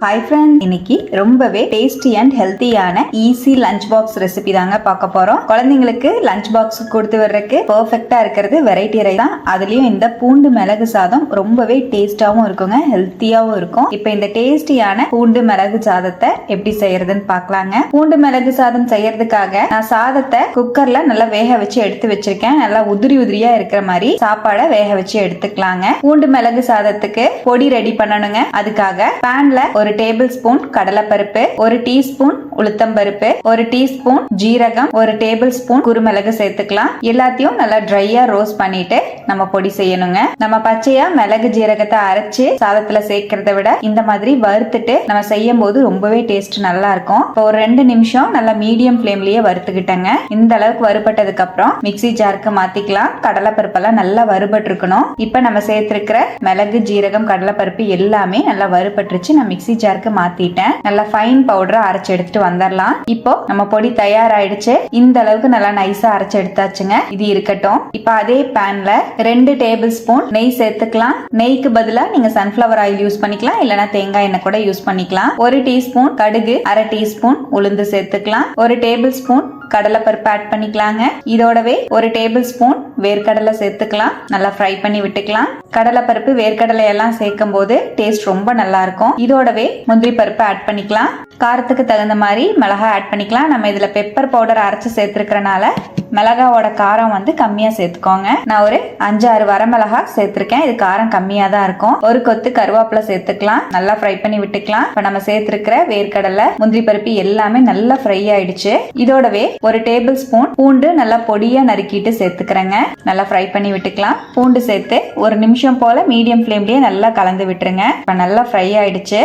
Hi friends, இன்னைக்கு ரொம்பவே tasty and ஹெல்த்தியான ஈஸி லஞ்ச் பாக்ஸ் ரெசிபி தாங்க பார்க்க போறோம். குழந்தைங்களுக்கு லஞ்ச் பாக்ஸ் கொடுத்து வர்றதுக்கு பெர்ஃபெக்ட்டா இருக்கிறது வெரைட்டி ரைஸ் தான். அதுலயும் இந்த பூண்டு மிளகு சாதம் ரொம்பவே டேஸ்டாவும் இருக்குங்க, ஹெல்த்தியாவும் இருக்கும். இப்போ இந்த டேஸ்டியான பூண்டு மிளகு சாதத்தை எப்படி செய்யறதுன்னு பார்க்கலாங்க. பூண்டு மிளகு சாதம் செய்யறதுக்காக நான் சாதத்தை குக்கர்ல நல்லா வேக வச்சு எடுத்து வச்சிருக்கேன். நல்லா உதிரி உதிரியா இருக்கிற மாதிரி சாப்பாடை வேக வச்சு எடுத்துக்கலாங்க. பூண்டு மிளகு சாதத்துக்கு பொடி ரெடி பண்ணணுங்க. அதுக்காக பேன்ல ஒரு டேபிள் ஸ்பூன் கடலைப்பருப்பு, ஒரு டீஸ்பூன் உளுத்தம்பருப்பு, ஒரு டீஸ்பூன் ஜீரகம், ஒரு டேபிள் ஸ்பூன் குருமிளகு சேர்த்துக்கலாம். எல்லாத்தையும் நல்லா ட்ரையா ரோஸ்ட் பண்ணிட்டு நம்ம பொடி செய்யணுங்க. நம்ம பச்சையா மிளகு ஜீரகத்தை அரைச்சு சாதத்துல சேர்க்கறத விட இந்த மாதிரி வறுத்துட்டு நம்ம செய்யும் போது ரொம்பவே டேஸ்ட் நல்லா இருக்கும். இப்போ ஒரு 2 நிமிஷம் நல்லா மீடியம் ஃபிளேம்லயே வறுத்துக்கிட்டேங்க. இந்த அளவுக்கு வறுபட்டதுக்கு அப்புறம் மிக்ஸி ஜாருக்கு மாத்திக்கலாம். கடலைப்பருப்பெல்லாம் நல்லா வறுபட்டு இருக்கணும். இப்ப நம்ம சேர்த்திருக்கிற மிளகு ஜீரகம் கடலைப்பருப்பு எல்லாமே நல்லா வறுபட்டுருச்சு. நான் மிக்ஸி ஜாருக்கு மாத்திட்டேன். நல்லா ஃபைன் பவுடரா அரைச்சு எடுத்துட்டு வந்துடலாம். இப்போ நம்ம பொடி தயாராயிடுச்சு. இந்த அளவுக்கு நல்லா நைஸா அரைச்சு எடுத்தாச்சுங்க. இது இருக்கட்டும். இப்ப அதே பேன்ல 2 டேபிள் ஸ்பூன் நெய் சேர்த்துக்கலாம். நெய்க்கு பதிலா நீங்க சன்ஃபிளவர் ஆயில் யூஸ் பண்ணிக்கலாம், இல்லனா தேங்காய் எண்ணெய் கூட யூஸ் பண்ணிக்கலாம். 1 டீஸ்பூன் கடுகு, 1/2 டீஸ்பூன் உளுந்து சேர்த்துக்கலாம். 1 டேபிள் ஸ்பூன் கடலைப்பருப்பு ஆட் பண்ணிக்கலாங்க. இதோடவே 1 டேபிள் ஸ்பூன் வேர்க்கடலை சேர்த்துக்கலாம். நல்லா ஃப்ரை பண்ணி விட்டுக்கலாம். கடலைப்பருப்பு வேர்க்கடலை எல்லாம் சேர்க்கும் போது டேஸ்ட் ரொம்ப நல்லா இருக்கும். இதோடவே முந்திரி பருப்பு ஆட் பண்ணிக்கலாம். காரத்துக்கு தகுந்த மாதிரி மிளகாய் ஆட் பண்ணிக்கலாம். நம்ம இதுல பெப்பர் பவுடர் அரைச்சு சேர்த்திருக்கிறனால மிளகாவோட காரம் கம்மியா சேர்த்துக்கோங்க. நான் ஒரு 5-6 வரமிளகாய் சேர்த்திருக்கேன். இது காரம் கம்மியா தான் இருக்கும். ஒரு கொத்து கருவேப்பிலை சேர்த்துக்கலாம். நல்லா ஃப்ரை பண்ணி விட்டுக்கலாம். இப்ப நம்ம சேர்த்திருக்கிற வேர்க்கடலை முந்திரி பருப்பு எல்லாமே நல்லா ஃப்ரை ஆயிடுச்சு. இதோடவே 1 டேபிள் ஸ்பூன் பூண்டு நல்லா பொடியா நறுக்கிட்டு சேர்த்துக்கிறேங்க. நல்லா ஃப்ரை பண்ணி விட்டுக்கலாம். பூண்டு சேர்த்து 1 நிமிஷம் போல மீடியம் ஃபிளேம்லயே நல்லா கலந்து விட்டுருங்க. இப்ப நல்லா ஃப்ரை ஆயிடுச்சு.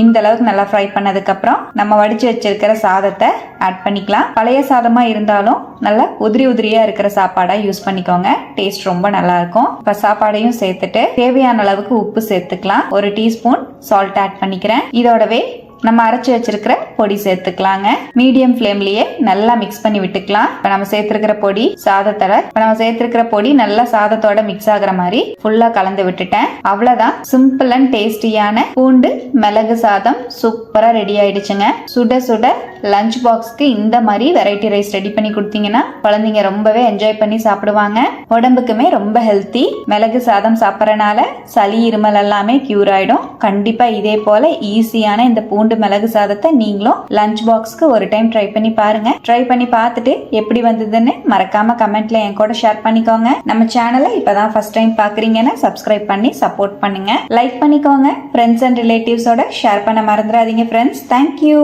இந்த அளவுக்கு நல்லா ஃப்ரை பண்ணதுக்கு அப்புறம் நம்ம வடிச்சு வச்சிருக்கிற சாதத்தை ஆட் பண்ணிக்கலாம். பழைய சாதமா இருந்தாலும் நல்லா உதிரி உதிரியா இருக்கிற சாப்பாடா யூஸ் பண்ணிக்கோங்க. டேஸ்ட் ரொம்ப நல்லா இருக்கும். இப்ப சாப்பாடையும் சேர்த்துட்டு தேவையான அளவுக்கு உப்பு சேர்த்துக்கலாம். 1 டீஸ்பூன் சால்ட் ஆட் பண்ணிக்கிறேன். இதோடவே நம்ம அரைச்சு வச்சிருக்கிற பொடி சேர்த்துக்கலாங்க. மீடியம் ஃபிளேம்லயே நல்லா மிக்ஸ் பண்ணி விட்டுக்கலாம். இப்ப நம்ம சேர்த்திருக்கிற பொடி நல்லா சாதத்தோட மிக்ஸ் ஆகுற மாதிரி ஃபுல்லா கலந்து விட்டுட்டேன். அவ்வளவுதான், சிம்பிள் அண்ட் டேஸ்டியான பூண்டு மிளகு சாதம் சூப்பரா ரெடி ஆயிடுச்சுங்க. சுட சுட லஞ்ச் பாக்ஸ்க்கு இந்த மாதிரி வெரைட்டி ரைஸ் ரெடி பண்ணி கொடுத்தீங்கன்னா குழந்தைங்க ரொம்பவே என்ஜாய் பண்ணி சாப்பிடுவாங்க. உடம்புக்குமே ரொம்ப ஹெல்த்தி. மிளகு சாதம் சாப்பிடறனால சளி இருமல் எல்லாமே கியூர் ஆயிடும். கண்டிப்பா இதே போல ஈஸியான இந்த பூண்டு மிளகு சாதத்தை நீங்களும் லஞ்ச் பாக்ஸ்க்கு ஒரு டைம் ட்ரை பண்ணி பாருங்க. ட்ரை பண்ணி பார்த்துட்டு எப்படி வந்ததுன்னு மறக்காம கமெண்ட்ல என் கூட ஷேர் பண்ணிக்கோங்க. நம்ம சேனலை இப்பதான் ஃபர்ஸ்ட் டைம் பாக்குறீங்கன்னா சப்ஸ்கிரைப் பண்ணி சப்போர்ட் பண்ணுங்க. லைக் பண்ணிக்கோங்க. ஃப்ரெண்ட்ஸ் அண்ட் ரிலேட்டிவ்ஸோட ஷேர் பண்ண மறந்துடாதீங்க ஃப்ரெண்ட்ஸ். தேங்க்யூ.